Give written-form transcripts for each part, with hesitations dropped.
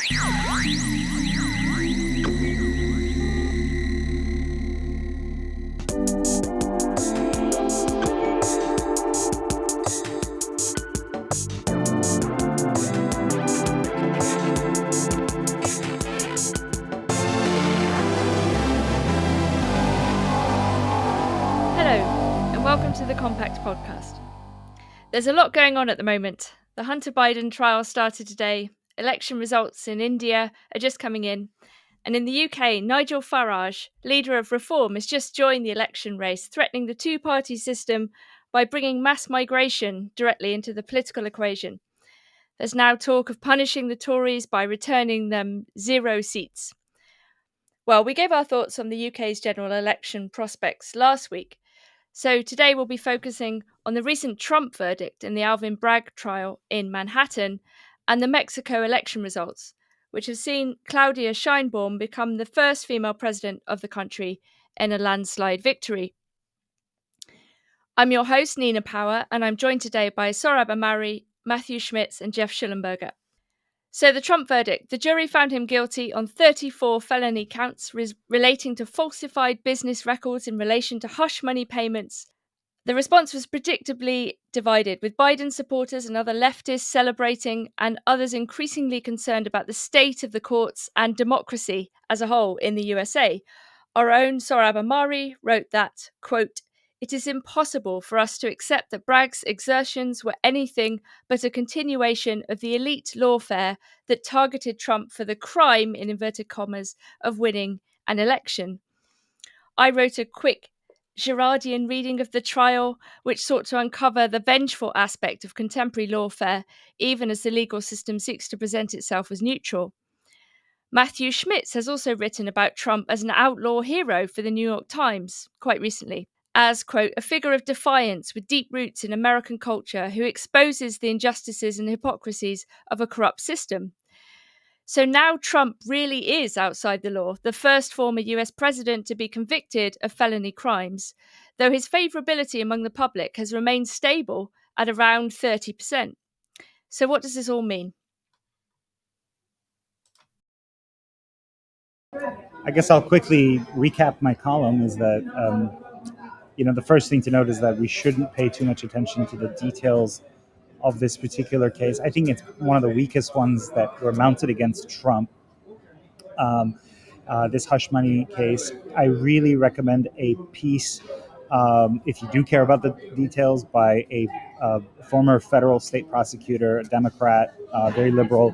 Welcome to the Compact podcast. There's a lot going on at the moment. The Hunter Biden trial started today. Election results in India are just coming in. And in the UK, Nigel Farage, leader of Reform, has just joined the election race, threatening the two-party system by bringing mass migration directly into the political equation. There's now talk of punishing the Tories by returning them 0 seats. Well, we gave our thoughts on the UK's general election prospects last week. So today we'll be focusing on the recent Trump verdict in the Alvin Bragg trial in Manhattan and the Mexico election results, which have seen Claudia Sheinbaum become the first female president of the country in a landslide victory. I'm your host, Nina Power, and I'm joined today by Sohrab Ahmari, Matthew Schmitz, and Geoff Shullenberger. So the Trump verdict, the jury found him guilty on 34 felony counts relating to falsified business records in relation to hush money payments. The response was predictably divided, with Biden supporters and other leftists celebrating and others increasingly concerned about the state of the courts and democracy as a whole in the USA. Our own Sohrab Ahmari wrote that, quote, "It is impossible for us to accept that Bragg's exertions were anything but a continuation of the elite lawfare that targeted Trump for the crime, in inverted commas, of winning an election." I wrote a quick Girardian reading of the trial, which sought to uncover the vengeful aspect of contemporary lawfare, even as the legal system seeks to present itself as neutral. Matthew Schmitz has also written about Trump as an outlaw hero for the New York Times quite recently, as, quote, "a figure of defiance with deep roots in American culture who exposes the injustices and hypocrisies of a corrupt system." So now Trump really is outside the law, the first former US president to be convicted of felony crimes, though his favorability among the public has remained stable at around 30%. So what does this all mean? I guess I'll quickly recap my column is that, the first thing to note is that we shouldn't pay too much attention to the details of this particular case. I think it's one of the weakest ones that were mounted against Trump. This hush money case, I really recommend a piece, if you do care about the details, by a former federal state prosecutor, a Democrat, very liberal,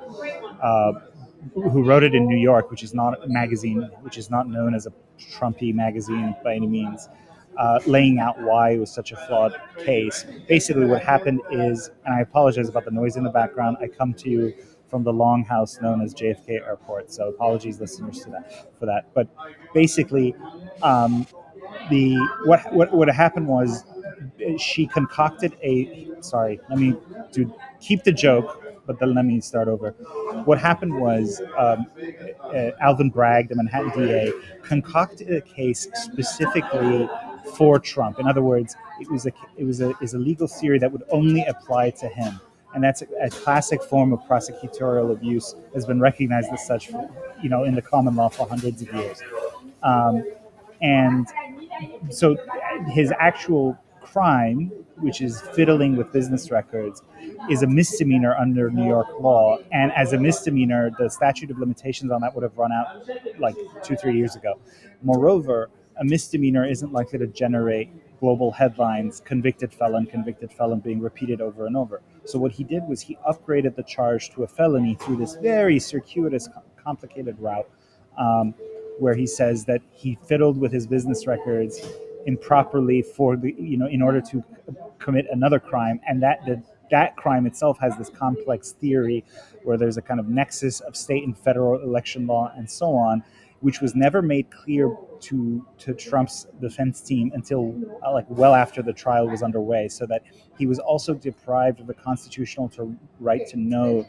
who wrote it in New York, which is not a magazine, which is not known as a Trumpy magazine by any means, laying out why it was such a flawed case. Basically, what happened is, and I apologize about the noise in the background, I come to you from the longhouse known as JFK Airport, so apologies, listeners, for that. But basically, what happened was she concocted keep the joke, but then let me start over. What happened was Alvin Bragg, the Manhattan DA, concocted a case specifically for Trump. In other words, it was a legal theory that would only apply to him. And that's a classic form of prosecutorial abuse, has been recognized as such, in the common law for hundreds of years. And so his actual crime, which is fiddling with business records, is a misdemeanor under New York law. And as a misdemeanor, the statute of limitations on that would have run out like 2-3 years ago. Moreover, a misdemeanor isn't likely to generate global headlines, convicted felon being repeated over and over. So what he did was he upgraded the charge to a felony through this very circuitous, complicated route, where he says that he fiddled with his business records improperly in order to commit another crime, and that crime itself has this complex theory where there's a kind of nexus of state and federal election law and so on, which was never made clear to Trump's defense team until well after the trial was underway, so that he was also deprived of the constitutional right to know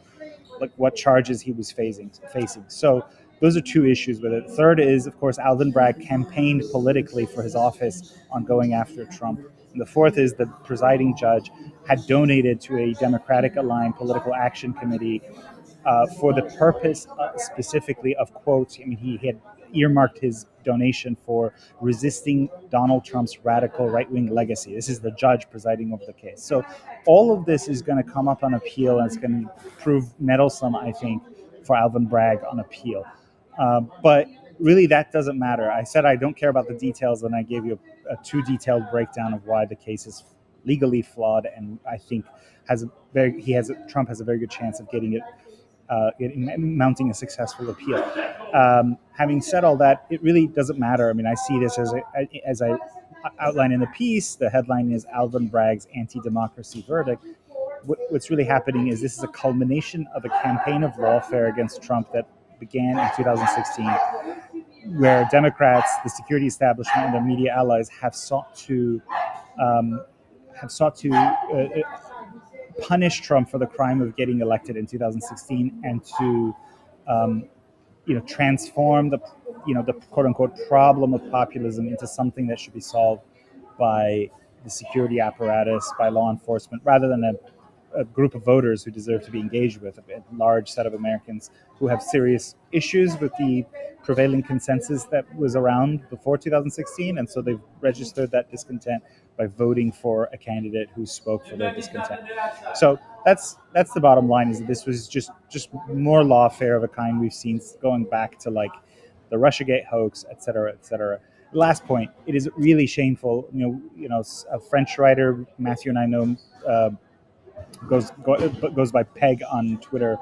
what charges he was facing. So those are two issues with it. Third is, of course, Alvin Bragg campaigned politically for his office on going after Trump And the fourth is the presiding judge had donated to a Democratic aligned political action committee for the purpose specifically of, quote, I mean, he had earmarked his donation for resisting Donald Trump's radical right-wing legacy. This is the judge presiding over the case. So all of this is going to come up on appeal, and it's going to prove nettlesome, I think, for Alvin Bragg on appeal. But really, that doesn't matter. I said I don't care about the details, and I gave you a too detailed breakdown of why the case is legally flawed, and I think Trump has a very good chance of getting it mounting a successful appeal. Having said all that, it really doesn't matter. I mean, I see this as I outline in the piece. The headline is Alvin Bragg's anti-democracy verdict. What's really happening is this is a culmination of a campaign of lawfare against Trump that began in 2016, where Democrats, the security establishment, and their media allies have sought to punish Trump for the crime of getting elected in 2016, and to transform the quote unquote problem of populism into something that should be solved by the security apparatus, by law enforcement, rather than a group of voters who deserve to be engaged with, a large set of Americans who have serious issues with the prevailing consensus that was around before 2016. And so they've registered that discontent by voting for a candidate who spoke for their discontent. So that's the bottom line, is that this was just more lawfare of a kind we've seen going back to like the Russiagate hoax, et cetera, et cetera. Last point, it is really shameful. A French writer, Matthew and I know, goes by Peg on Twitter.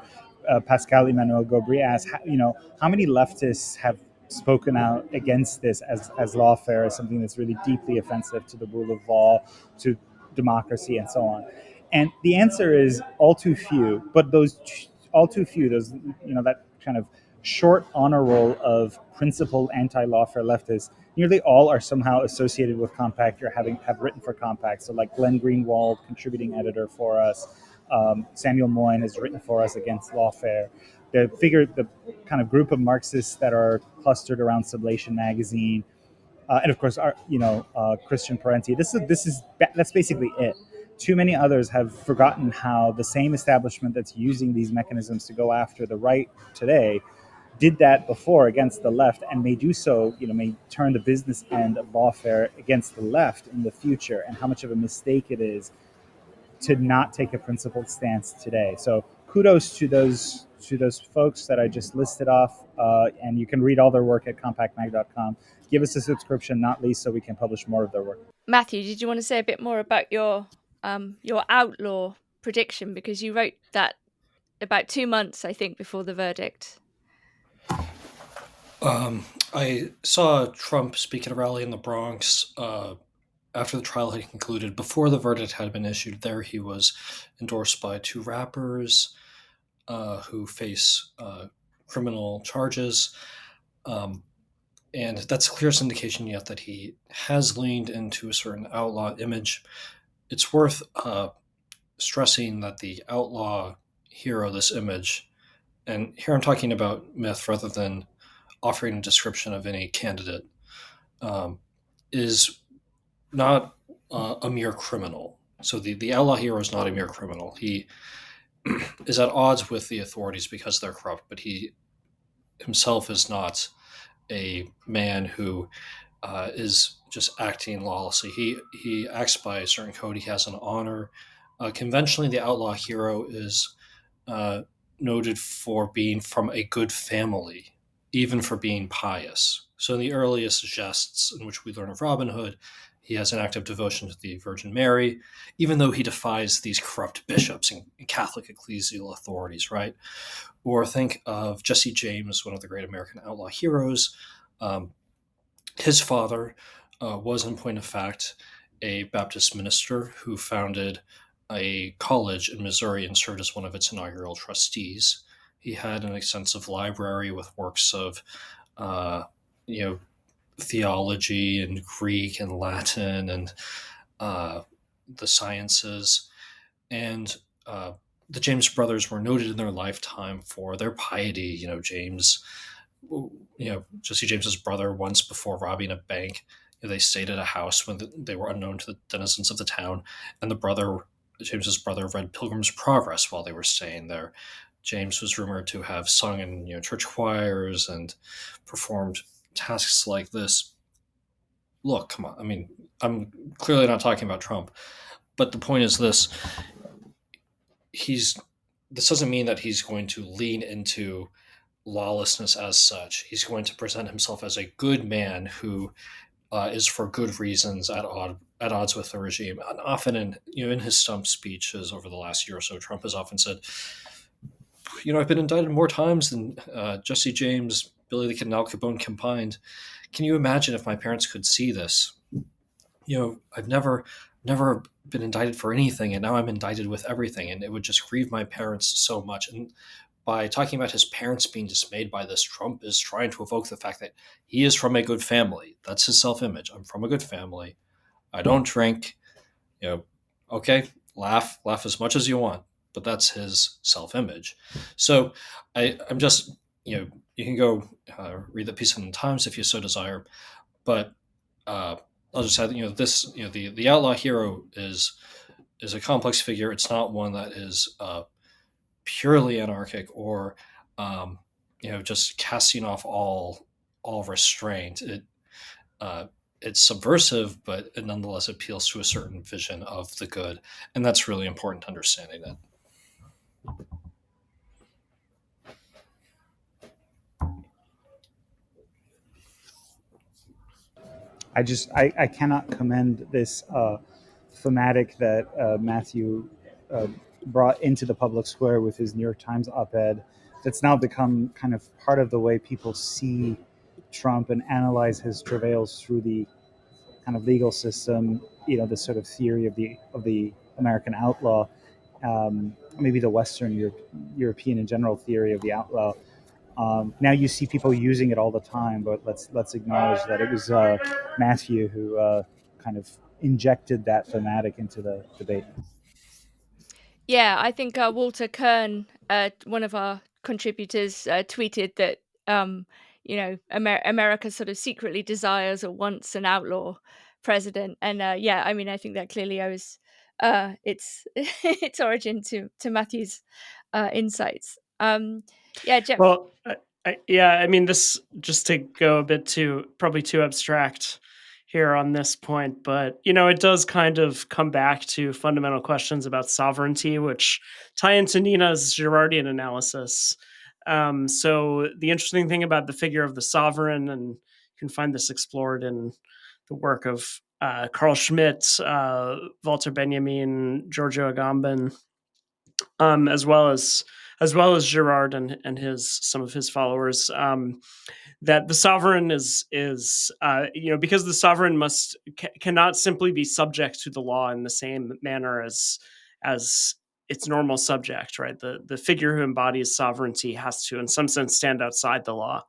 Pascal Emmanuel Gobry asks, how many leftists have spoken out against this as lawfare, as something that's really deeply offensive to the rule of law, to democracy, and so on. And the answer is all too few. But those all too few, those that kind of short honor roll of principled anti-lawfare leftists, nearly all are somehow associated with Compact or have written for Compact. So like Glenn Greenwald, contributing editor for us, Samuel Moyn has written for us against lawfare. The kind of group of Marxists that are clustered around Sublation magazine, and of course, Christian Parenti. That's basically it. Too many others have forgotten how the same establishment that's using these mechanisms to go after the right today did that before against the left, and may do so, may turn the business end of lawfare against the left in the future, and how much of a mistake it is to not take a principled stance today. So kudos to those folks that I just listed off, and you can read all their work at compactmag.com. Give us a subscription, not least so we can publish more of their work. Matthew, did you want to say a bit more about your outlaw prediction, because you wrote that about 2 months, I think, before the verdict? I saw Trump speak at a rally in the Bronx after the trial had concluded. Before the verdict had been issued, there he was endorsed by two rappers who face criminal charges. And that's the clearest indication yet that he has leaned into a certain outlaw image. It's worth stressing that the outlaw hero, this image, and here I'm talking about myth rather than offering a description of any candidate, is not a mere criminal. So the outlaw hero is not a mere criminal. He is at odds with the authorities because they're corrupt, but he himself is not a man who is just acting lawlessly. He acts by a certain code. He has an honor. Conventionally, the outlaw hero is noted for being from a good family, even for being pious. So in the earliest jests in which we learn of Robin Hood, he has an active devotion to the Virgin Mary, even though he defies these corrupt bishops and Catholic ecclesial authorities, right? Or think of Jesse James, one of the great American outlaw heroes. His father was, in point of fact, a Baptist minister who founded a college in Missouri and served as one of its inaugural trustees. He had an extensive library with works of, theology and Greek and Latin and the sciences. And the James brothers were noted in their lifetime for their piety. Jesse James's brother, once before robbing a bank, They stayed at a house when they were unknown to the denizens of the town, and James's brother, read Pilgrim's Progress while they were staying there. James was rumored to have sung in church choirs and performed tasks like this. Look, come on. I mean, I'm clearly not talking about Trump, but the point is this: he's this doesn't mean that he's going to lean into lawlessness as such. He's going to present himself as a good man who is for good reasons at odds with the regime. And often in his stump speeches over the last year or so, Trump has often said, I've been indicted more times than Jesse James, Billy the Kid, and Al Capone combined. Can you imagine if my parents could see this? I've never been indicted for anything, and now I'm indicted with everything, and it would just grieve my parents so much. And by talking about his parents being dismayed by this, Trump is trying to evoke the fact that he is from a good family. That's his self-image. I'm from a good family. I don't drink. Okay, laugh as much as you want, but that's his self-image. So I'm just, you can go read the piece in the Times if you so desire, but I'll just add, this, the outlaw hero is a complex figure. It's not one that is purely anarchic or just casting off all restraint. It's subversive, but it nonetheless appeals to a certain vision of the good, and that's really important to understanding that. I cannot commend this thematic that Matthew brought into the public square with his New York Times op-ed. That's now become kind of part of the way people see Trump and analyze his travails through the kind of legal system. This sort of theory of the American outlaw, maybe the Western European in general theory of the outlaw. Now you see people using it all the time, but let's acknowledge that it was Matthew who kind of injected that thematic into the debate. Yeah, I think Walter Kern, one of our contributors, tweeted that America sort of secretly desires or wants an outlaw president, and yeah, I mean, I think that clearly owes its its origin to Matthew's insights. Yeah, Geoff. Well, yeah, I mean, this, just to go a bit probably too abstract here on this point, but it does kind of come back to fundamental questions about sovereignty, which tie into Nina's Girardian analysis. So the interesting thing about the figure of the sovereign, and you can find this explored in the work of Carl Schmitz, Walter Benjamin, Giorgio Agamben, as well as Girard and some of his followers, that the sovereign is because the sovereign cannot simply be subject to the law in the same manner as its normal subject, right? The figure who embodies sovereignty has to, in some sense, stand outside the law.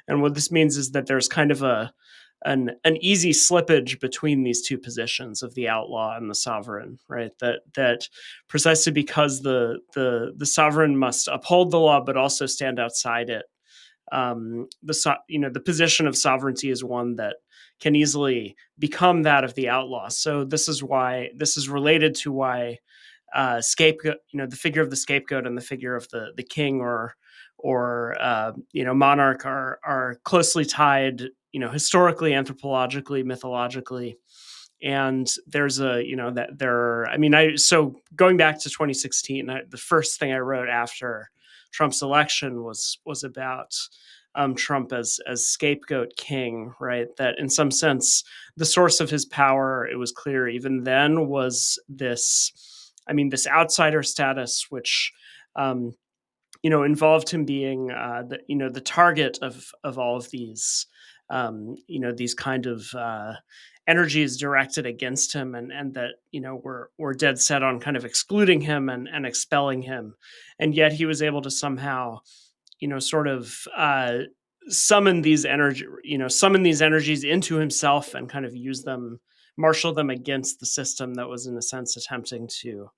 And what this means is that there's kind of an easy slippage between these two positions of the outlaw and the sovereign, right? That precisely because the sovereign must uphold the law but also stand outside it. The position of sovereignty is one that can easily become that of the outlaw. So this is related to why scapegoat, the figure of the scapegoat and the figure of the king or monarch are closely tied, historically, anthropologically, mythologically. And there's so going back to 2016, the first thing I wrote after Trump's election was about Trump as scapegoat king, right? That in some sense, the source of his power, it was clear even then, was this outsider status, which involved him being the target of all of these these kind of energies directed against him, and that were dead set on kind of excluding him and expelling him, and yet he was able to somehow sort of summon these energies into himself and kind of marshal them against the system that was in a sense attempting to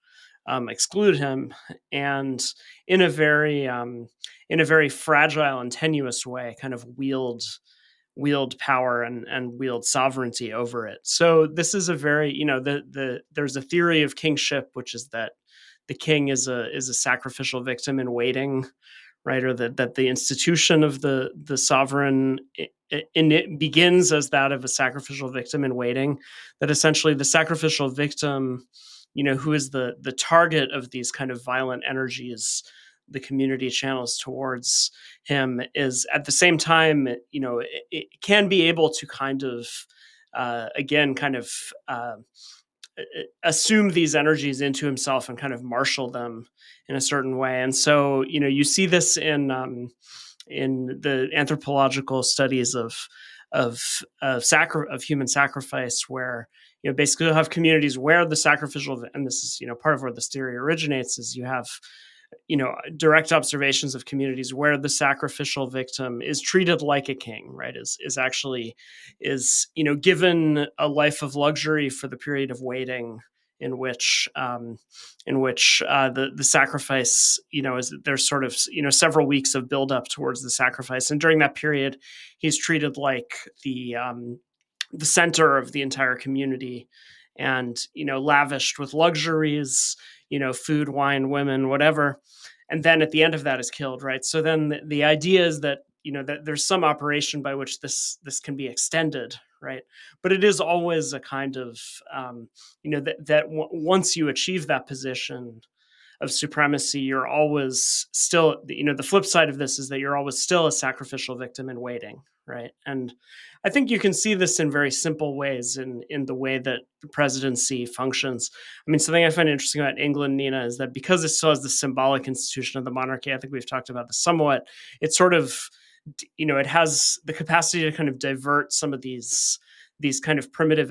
exclude him, and in a very fragile and tenuous way, kind of wield wield power and wield sovereignty over it. So this is a very, there's a theory of kingship, which is that the king is a sacrificial victim in waiting, right? Or that the institution of the sovereign it begins as that of a sacrificial victim in waiting. That essentially the sacrificial victim, who is the target of these kind of violent energies the community channels towards him, is at the same time, it can be able to kind of assume these energies into himself and kind of marshal them in a certain way. And so, you see this in the anthropological studies of human sacrifice, where basically you'll have communities where the sacrificial, and this is part of where this theory originates, is you have direct observations of communities where the sacrificial victim is treated like a king, right? Is actually given a life of luxury for the period of waiting in which the sacrifice, is there's sort of several weeks of build up towards the sacrifice, and during that period, he's treated like the center of the entire community, and lavished with luxuries, food, wine, women, whatever. And then at the end of that is killed, right? So then the idea is that that there's some operation by which this can be extended, right? But it is always a kind of once you achieve that position of supremacy, you're always still, the flip side of this is that you're always still a sacrificial victim in waiting, right? And I think you can see this in very simple ways in the way that the presidency functions. I mean, something I find interesting about England, Nina, is that because it still has the symbolic institution of the monarchy, I think we've talked about this somewhat, it sort of, it has the capacity to kind of divert some of these kind of primitive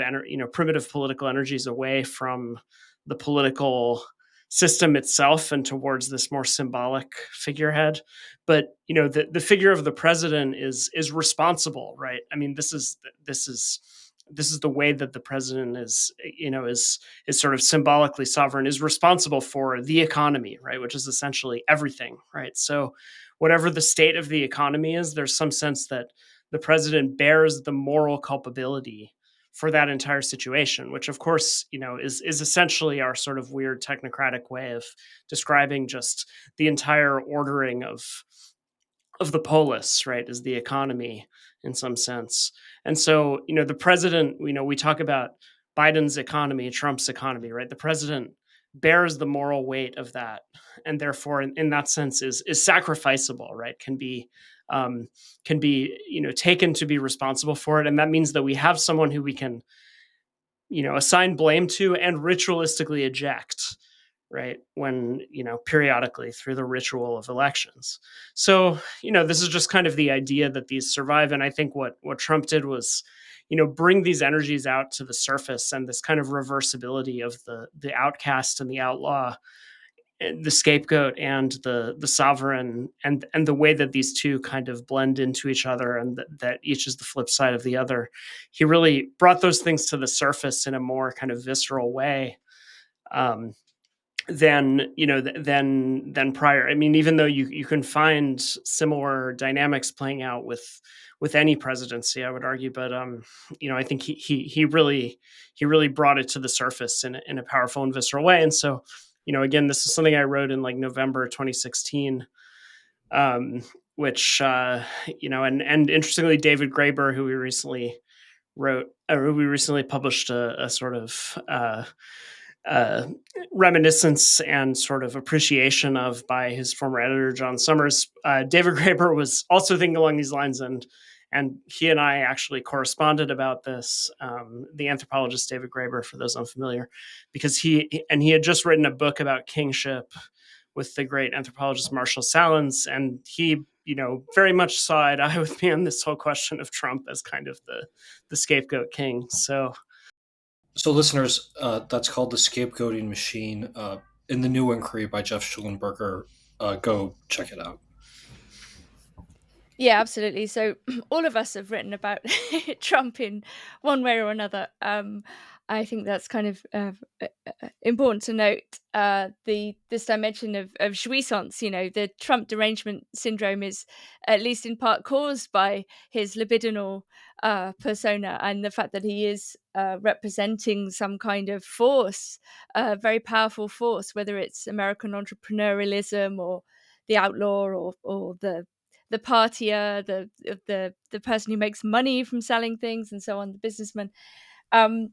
political energies away from the political system itself and towards this more symbolic figurehead. But the figure of the president is responsible, right? I mean, this is the way that the president is sort of symbolically sovereign, is responsible for the economy, right? Which is essentially everything, right? So whatever the state of the economy is, there's some sense that the president bears the moral culpability for that entire situation, which of course, is essentially our sort of weird technocratic way of describing just the entire ordering of the polis, right, is the economy in some sense. And so, the president, we talk about Biden's economy, Trump's economy, right? The president bears the moral weight of that, and therefore, in that sense, is sacrificable, right? Can be taken to be responsible for it, and that means that we have someone who we can assign blame to and ritualistically eject, right, when periodically through the ritual of elections. So this is just kind of the idea that these survive, and I think what Trump did was bring these energies out to the surface, and this kind of reversibility of the outcast and the outlaw, the scapegoat and the sovereign, and the way that these two kind of blend into each other, and that each is the flip side of the other. He really brought those things to the surface in a more kind of visceral way than prior. I mean, even though you can find similar dynamics playing out with any presidency, I would argue, but I think he really brought it to the surface in a powerful and visceral way. And so again, this is something I wrote in like November 2016, which, and interestingly, David Graeber, who we recently published a sort of reminiscence and sort of appreciation of by his former editor, John Summers. David Graeber was also thinking along these lines, and he and I actually corresponded about this. The anthropologist David Graeber, for those unfamiliar, because he had just written a book about kingship with the great anthropologist Marshall Salins, and he very much saw eye to eye with me on this whole question of Trump as kind of the scapegoat king. So listeners, that's called The Scapegoating Machine, in the New Inquiry by Geoff Shullenberger. Go check it out. Yeah, absolutely. So all of us have written about Trump in one way or another. I think that's kind of important to note. This dimension of jouissance, the Trump derangement syndrome is at least in part caused by his libidinal persona, and the fact that he is representing some kind of force, very powerful force, whether it's American entrepreneurialism or the outlaw or the partier, the person who makes money from selling things and so on, the businessman. Um,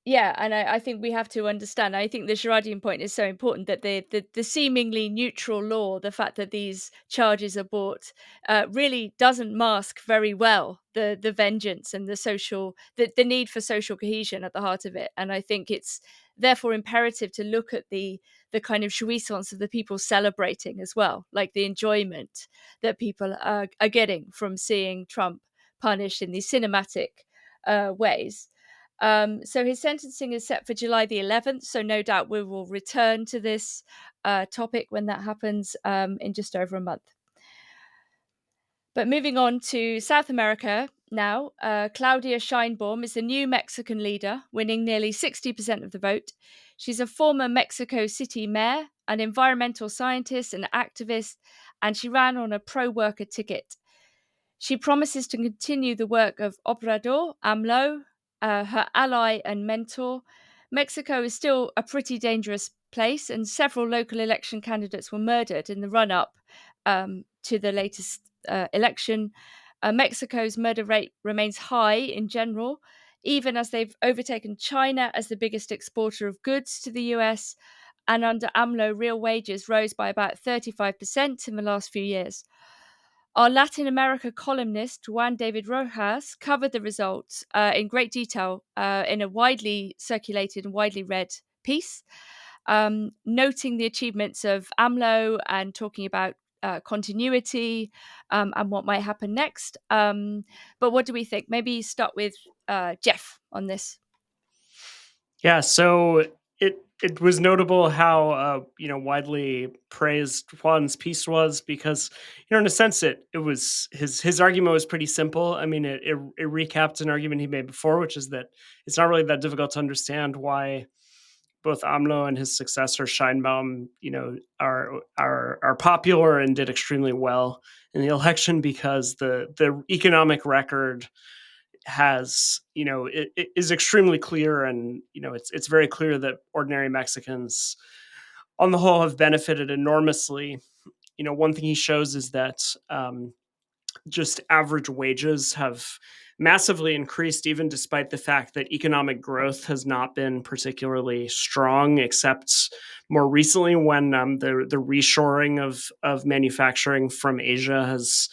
yeah, and I think we have to understand. I think the Girardian point is so important that the seemingly neutral law, the fact that these charges are brought, really doesn't mask very well the vengeance and the need for social cohesion at the heart of it. And I think it's therefore imperative to look at the kind of jouissance of the people celebrating as well, like the enjoyment that people are getting from seeing Trump punished in these cinematic ways. So his sentencing is set for July the 11th. So no doubt we will return to this topic when that happens in just over a month. But moving on to South America now, Claudia Sheinbaum is the new Mexican leader, winning nearly 60% of the vote. She's a former Mexico City mayor, an environmental scientist, and activist, and she ran on a pro-worker ticket. She promises to continue the work of Obrador, AMLO, her ally and mentor. Mexico is still a pretty dangerous place, and several local election candidates were murdered in the run up to the latest election. Mexico's murder rate remains high in general, even as they've overtaken China as the biggest exporter of goods to the US. And under AMLO, real wages rose by about 35% in the last few years. Our Latin America columnist, Juan David Rojas, covered the results in great detail in a widely circulated and widely read piece, noting the achievements of AMLO and talking about continuity and what might happen next. But what do we think? Maybe start with Geoff on this. Yeah, so it was notable how widely praised Juan's piece was, because in a sense it was his argument was pretty simple. I mean, it recapped an argument he made before, which is that it's not really that difficult to understand why both AMLO and his successor Scheinbaum, are popular and did extremely well in the election, because the economic record has it is extremely clear, and it's very clear that ordinary Mexicans on the whole have benefited enormously. One thing he shows is that just average wages have massively increased, even despite the fact that economic growth has not been particularly strong, except more recently when the reshoring of manufacturing from Asia has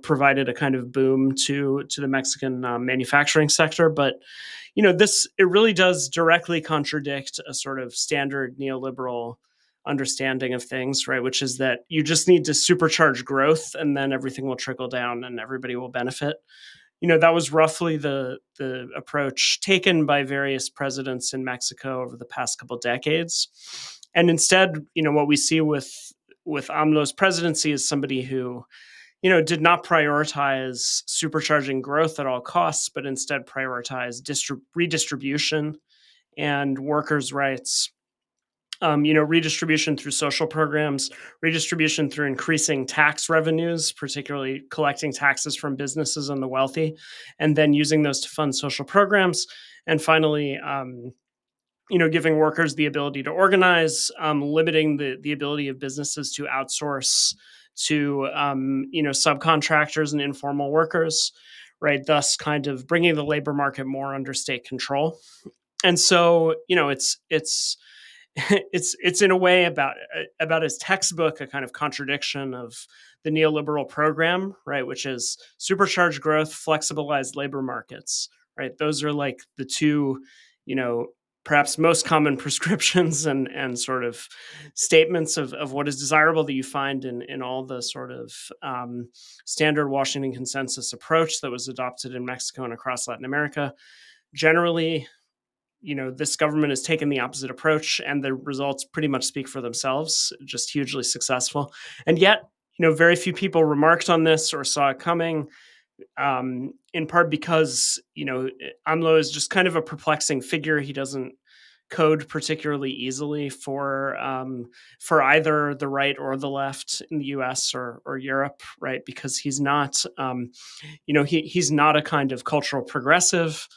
provided a kind of boom to the Mexican manufacturing sector. But it really does directly contradict a sort of standard neoliberal understanding of things, right? Which is that you just need to supercharge growth, and then everything will trickle down and everybody will benefit. That was roughly the approach taken by various presidents in Mexico over the past couple decades. And instead, what we see with AMLO's presidency is somebody who did not prioritize supercharging growth at all costs, but instead prioritized redistribution and workers' rights. Redistribution through social programs, redistribution through increasing tax revenues, particularly collecting taxes from businesses and the wealthy, and then using those to fund social programs. And finally, giving workers the ability to organize, limiting the ability of businesses to outsource to, subcontractors and informal workers, right? Thus kind of bringing the labor market more under state control. And so, it's in a way about his textbook, a kind of contradiction of the neoliberal program, right? Which is supercharged growth, flexibilized labor markets, right? Those are like the two, perhaps most common prescriptions and sort of statements of what is desirable that you find in all the sort of standard Washington consensus approach that was adopted in Mexico and across Latin America. Generally, this government has taken the opposite approach, and the results pretty much speak for themselves, just hugely successful. And yet, very few people remarked on this or saw it coming. in part because AMLO is just kind of a perplexing figure. He doesn't code particularly easily for either the right or the left in the U.S. or Europe, right? Because he's not, he's not a kind of cultural progressive.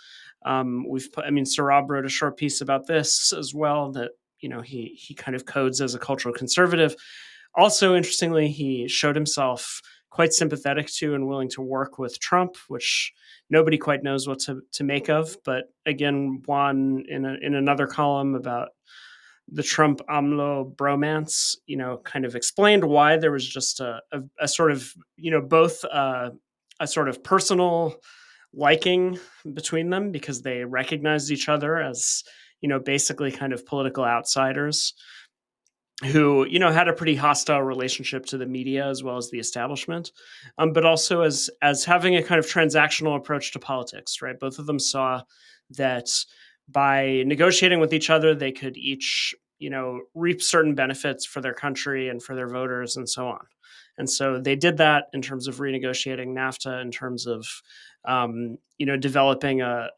Sohrab wrote a short piece about this as well, that he kind of codes as a cultural conservative. Also, interestingly, he showed himself quite sympathetic to and willing to work with Trump, which nobody quite knows what to make of. But again, Juan in another column about the Trump AMLO bromance, kind of explained why there was just a sort of, both a sort of personal liking between them, because they recognized each other as, basically kind of political outsiders who had a pretty hostile relationship to the media as well as the establishment, but also as having a kind of transactional approach to politics. Right, both of them saw that by negotiating with each other, they could each reap certain benefits for their country and for their voters and so on. And so they did that in terms of renegotiating NAFTA, in terms of developing a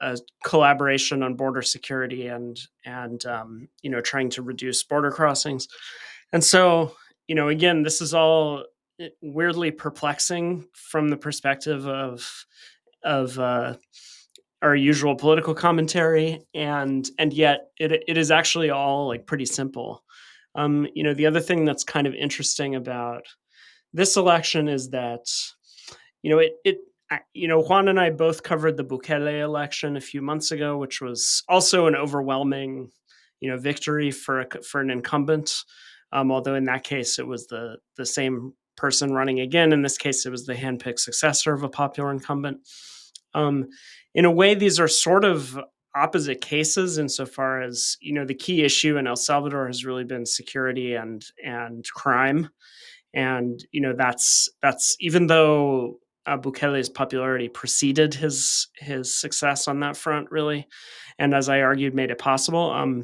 collaboration on border security and trying to reduce border crossings. And so, again, this is all weirdly perplexing from the perspective of our usual political commentary, and yet it is actually all like pretty simple. The other thing that's kind of interesting about this election is that Juan and I both covered the Bukele election a few months ago, which was also an overwhelming victory for an incumbent. Although in that case it was the same person running again. In this case, it was the handpicked successor of a popular incumbent. In a way, these are sort of opposite cases insofar as the key issue in El Salvador has really been security and crime, and that's even though Bukele's popularity preceded his success on that front, really, and as I argued, made it possible.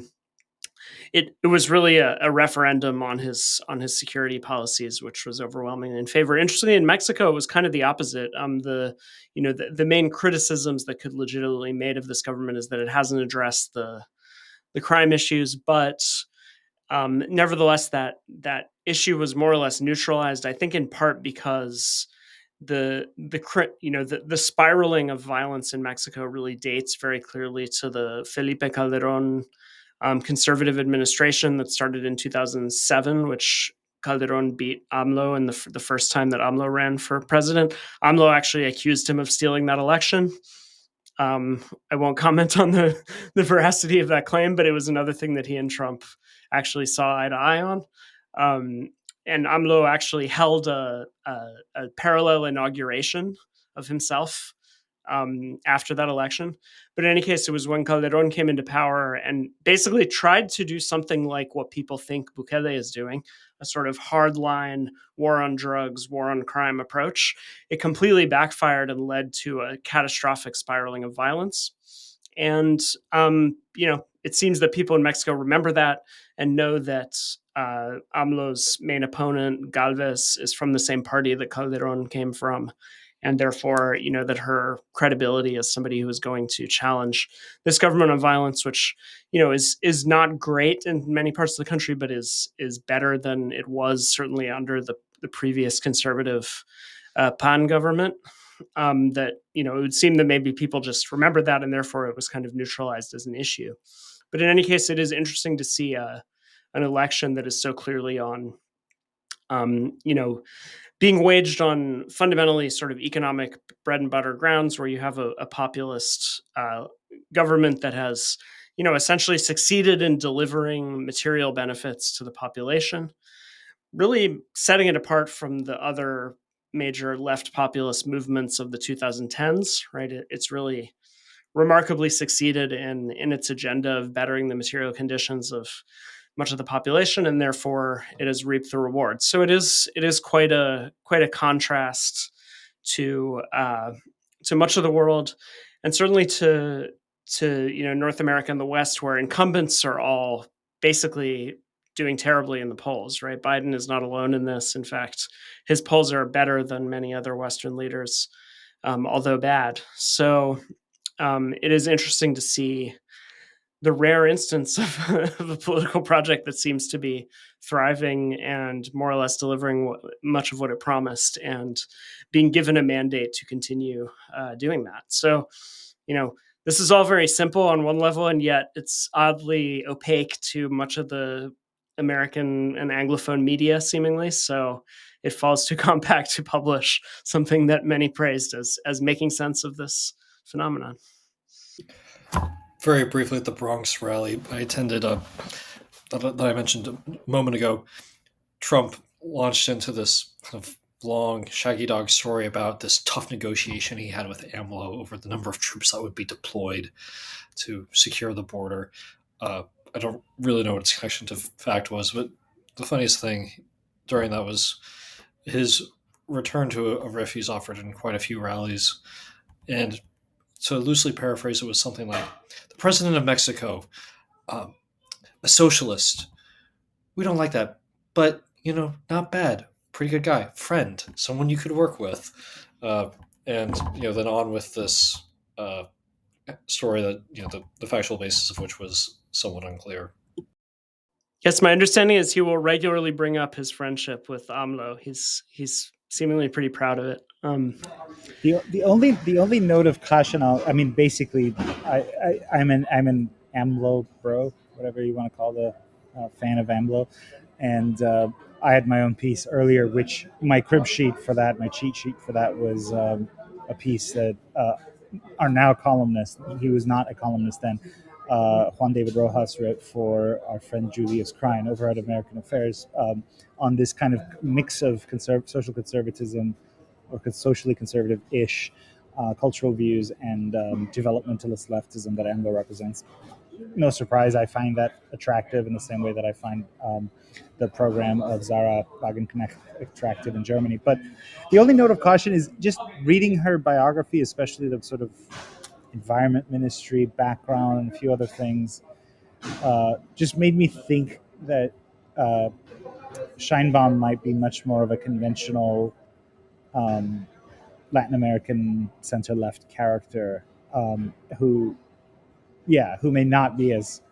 It was really a referendum on his security policies, which was overwhelmingly in favor. Interestingly, in Mexico, it was kind of the opposite. The main criticisms that could legitimately be made of this government is that it hasn't addressed the crime issues, but nevertheless, that issue was more or less neutralized. I think in part because the spiraling of violence in Mexico really dates very clearly to the Felipe Calderon conservative administration that started in 2007, which Calderon beat AMLO in the first time that AMLO ran for president. AMLO actually accused him of stealing that election. I won't comment on the veracity of that claim, but it was another thing that he and Trump actually saw eye to eye on. And AMLO actually held a parallel inauguration of himself after that election. But in any case, it was when Calderon came into power and basically tried to do something like what people think Bukele is doing, a sort of hardline war on drugs, war on crime approach. It completely backfired and led to a catastrophic spiraling of violence. And, it seems that people in Mexico remember that and know that AMLO's main opponent, Galvez, is from the same party that Calderon came from. And therefore, that her credibility as somebody who is going to challenge this government on violence, which, is not great in many parts of the country, but is better than it was certainly under the previous conservative PAN government. That, it would seem that maybe people just remember that, and therefore it was kind of neutralized as an issue. But in any case, it is interesting to see an election that is so clearly on, being waged on fundamentally sort of economic bread and butter grounds, where you have a populist government that has, essentially succeeded in delivering material benefits to the population, really setting it apart from the other major left populist movements of the 2010s, right? It's really remarkably succeeded in its agenda of bettering the material conditions of much of the population, and therefore it has reaped the rewards. So it is quite a contrast to much of the world, and certainly to North America and the West, where incumbents are all basically doing terribly in the polls. Right, Biden is not alone in this. In fact, his polls are better than many other Western leaders. although bad. So it is interesting to see the rare instance of a political project that seems to be thriving and more or less delivering much of what it promised, and being given a mandate to continue doing that. So, this is all very simple on one level, and yet it's oddly opaque to much of the American and Anglophone media, seemingly. So it falls too compact to publish something that many praised as making sense of this phenomenon. Very briefly, at the Bronx rally I attended, that I mentioned a moment ago, Trump launched into this kind of long shaggy dog story about this tough negotiation he had with AMLO over the number of troops that would be deployed to secure the border. I don't really know what its connection to fact was, but the funniest thing during that was his return to a riff he's offered in quite a few rallies. And to loosely paraphrase, it was something like, the president of Mexico, um, a socialist. We don't like that, but, not bad. Pretty good guy. Friend. Someone you could work with. And, then on with this story that, the factual basis of which was somewhat unclear. Yes, my understanding is he will regularly bring up his friendship with AMLO. He's seemingly pretty proud of it. The only note of caution, basically, I'm an AMLO bro, whatever you want to call the fan of AMLO, and I had my own piece earlier, which my crib sheet for that, my cheat sheet for that was a piece that our now columnist, he was not a columnist then, Juan David Rojas wrote for our friend Julius Krein over at American Affairs on this kind of mix of social conservatism or socially conservative-ish cultural views and developmentalist leftism that AMLO represents. No surprise, I find that attractive in the same way that I find the program of Zara Wagenknecht attractive in Germany. But the only note of caution is just reading her biography, especially the sort of environment ministry background and a few other things, just made me think that Sheinbaum might be much more of a conventional Latin American center-left character who may not be as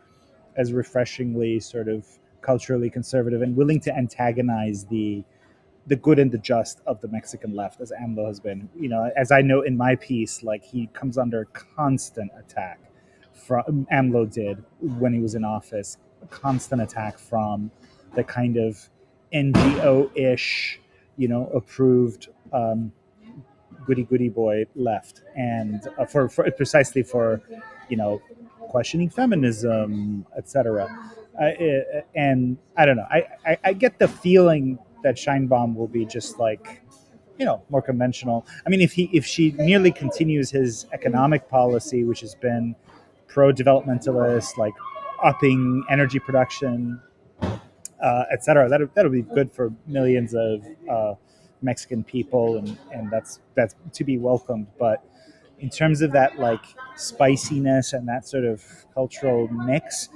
refreshingly sort of culturally conservative and willing to antagonize the good and the just of the Mexican left, as AMLO has been. As I note in my piece, like, he comes under constant attack from AMLO did when he was in office, a constant attack from the kind of NGO-ish, approved goody boy left, and for precisely for questioning feminism, etc. And I don't know. I get the feeling that Sheinbaum will be just like more conventional. I mean, if she merely continues his economic policy, which has been pro-developmentalist, like upping energy production, etc., that'll be good for millions of Mexican people, and that's to be welcomed. But in terms of that, like, spiciness and that sort of cultural mix,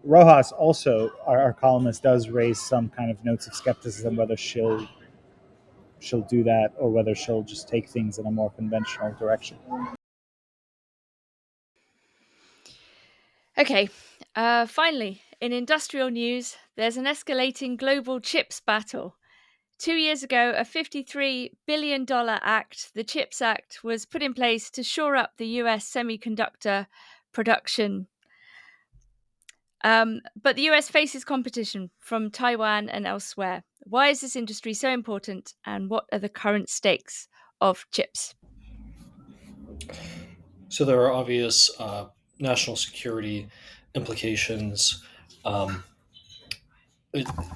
Rojas also, our columnist, does raise some kind of notes of skepticism whether she'll do that or whether she'll just take things in a more conventional direction. Okay, finally, in industrial news, there's an escalating global chips battle. 2 years ago, a $53 billion act, the CHIPS Act, was put in place to shore up the US semiconductor production. But the US faces competition from Taiwan and elsewhere. Why is this industry so important, and what are the current stakes of chips? So there are obvious national security implications.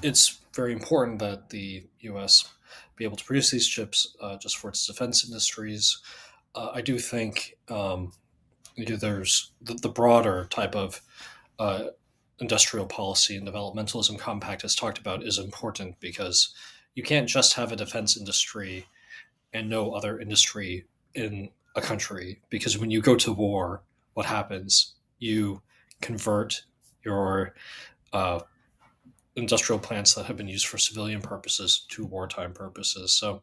It's very important that the U.S. be able to produce these chips just for its defense industries. I do think there's the broader type of industrial policy and developmentalism compact has talked about is important because you can't just have a defense industry and no other industry in a country, because when you go to war, what happens? You convert your industrial plants that have been used for civilian purposes to wartime purposes. So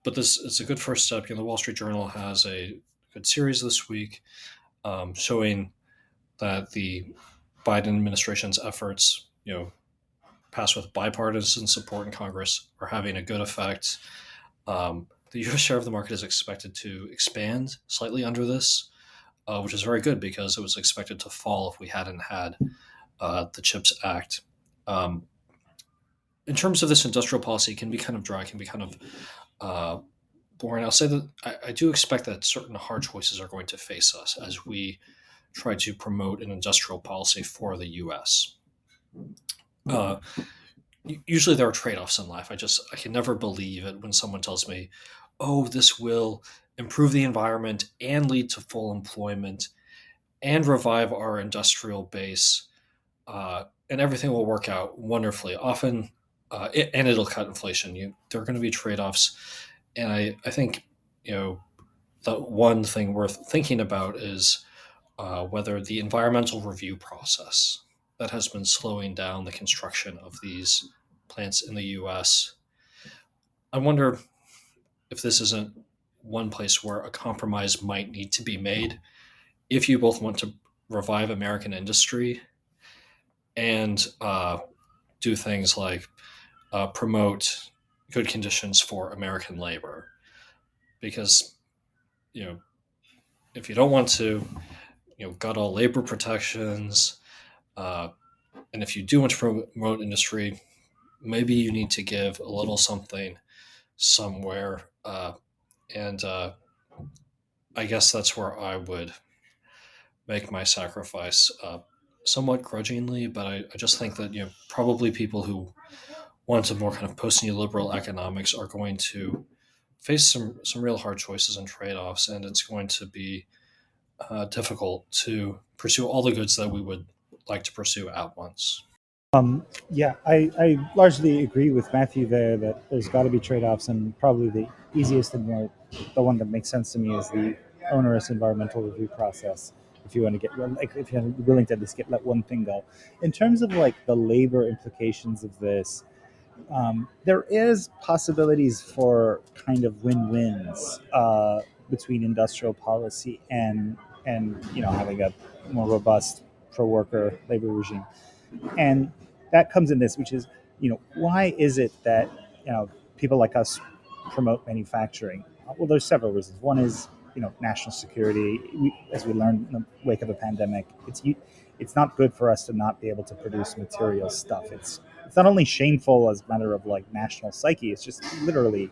but this it's a good first step. The Wall Street Journal has a good series this week showing that the Biden administration's efforts, passed with bipartisan support in Congress, are having a good effect. The U.S. share of the market is expected to expand slightly under this, which is very good because it was expected to fall if we hadn't had the CHIPS Act. In terms of this industrial policy, it can be kind of dry, it can be kind of boring. I'll say that I do expect that certain hard choices are going to face us as we try to promote an industrial policy for the U.S. Usually there are trade-offs in life. I can never believe it when someone tells me, "Oh, this will improve the environment and lead to full employment and revive our industrial base, and everything will work out wonderfully." Often, and it'll cut inflation. There are going to be trade-offs, and I think the one thing worth thinking about is whether the environmental review process that has been slowing down the construction of these plants in the U.S. I wonder if this isn't one place where a compromise might need to be made if you both want to revive American industry and do things like promote good conditions for American labor. Because, if you don't want to, gut all labor protections, and if you do want to promote industry, maybe you need to give a little something somewhere. And I guess that's where I would make my sacrifice, somewhat grudgingly, but I just think that probably people who want a more kind of post neoliberal economics are going to face some real hard choices and trade offs, and it's going to be difficult to pursue all the goods that we would like to pursue at once. Yeah, I largely agree with Matthew there that there's got to be trade-offs, and probably the easiest and the one that makes sense to me is the onerous environmental review process. If you want to if you're willing to just let one thing go, in terms of like the labor implications of this, there is possibilities for kind of win-wins between industrial policy and having a more robust pro-worker labor regime. And that comes in this, which is, why is it that people like us promote manufacturing? Well, there's several reasons. One is national security. As we learned in the wake of the pandemic, it's not good for us to not be able to produce material stuff. It's not only shameful as a matter of like national psyche. It's just literally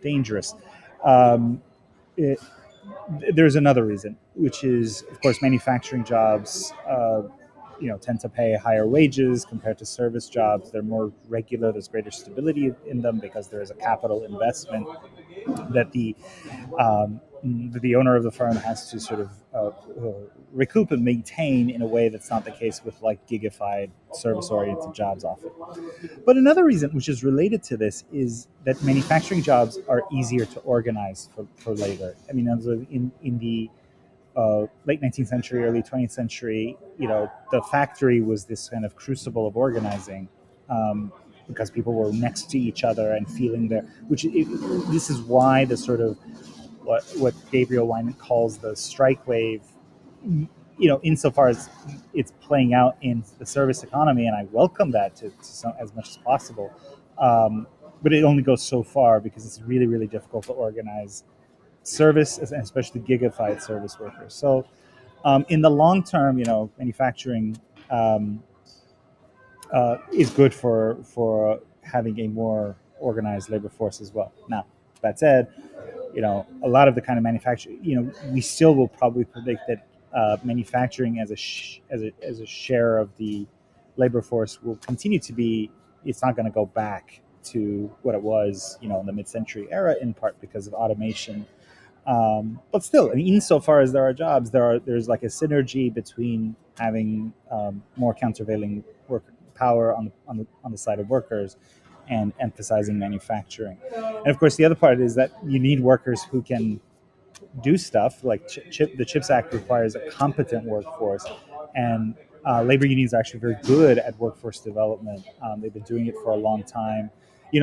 dangerous. Um, it, there's another reason, which is, of course, manufacturing jobs, tend to pay higher wages compared to service jobs. They're more regular. There's greater stability in them because there is a capital investment that the owner of the firm has to sort of recoup and maintain in a way that's not the case with like gigified service-oriented jobs often. But another reason, which is related to this, is that manufacturing jobs are easier to organize for labor. I mean, in the late 19th century, early 20th century, the factory was this kind of crucible of organizing, because people were next to each other and feeling this is why the sort of what Gabriel Wyman calls the strike wave, insofar as it's playing out in the service economy, and I welcome that to as much as possible. But it only goes so far because it's really, really difficult to organize service, and especially gigified service workers. So in the long term, manufacturing is good for having a more organized labor force as well. Now, that said, a lot of the kind of manufacturing, we still will probably predict that manufacturing as a share of the labor force will continue to be. It's not going to go back to what it was, in the mid-century era, in part because of automation. But still, I mean, insofar as there are jobs, there's like a synergy between having more countervailing work power on the side of workers and emphasizing manufacturing. And of course, the other part is that you need workers who can do stuff like the CHIPS Act requires a competent workforce, and labor unions are actually very good at workforce development. They've been doing it for a long time,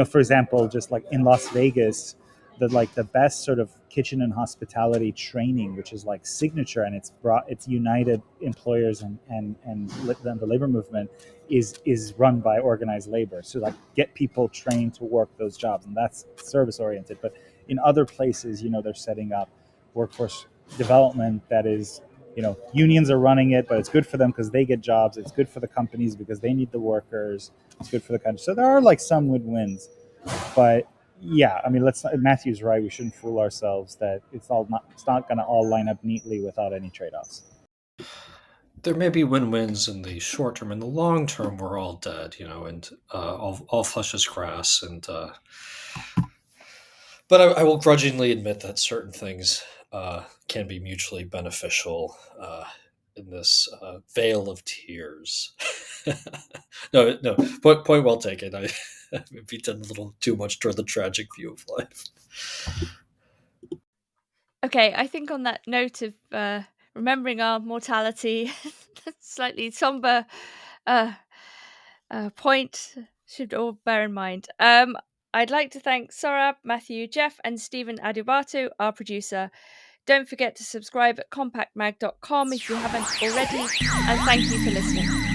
For example, just like in Las Vegas, the best sort of kitchen and hospitality training, which is like signature, and it's united employers and the labor movement is run by organized labor. So like get people trained to work those jobs, and that's service oriented. But in other places, they're setting up workforce development that is, unions are running it, but it's good for them because they get jobs. It's good for the companies because they need the workers. It's good for the country. So there are like some win-wins, but yeah, I mean, Matthew's right. We shouldn't fool ourselves that it's not going to all line up neatly without any trade-offs. There may be win-wins in the short term. In the long term, we're all dead, and all flesh is grass. And but I will grudgingly admit that certain things can be mutually beneficial in this vale of tears. No. Point well taken. I maybe done a little too much toward the tragic view of life. Okay, I think on that note of remembering our mortality, slightly somber point should all bear in mind. I'd like to thank Sohrab, Matthew, Geoff, and Stephen Adubatu, our producer. Don't forget to subscribe at compactmag.com if you haven't already, and thank you for listening.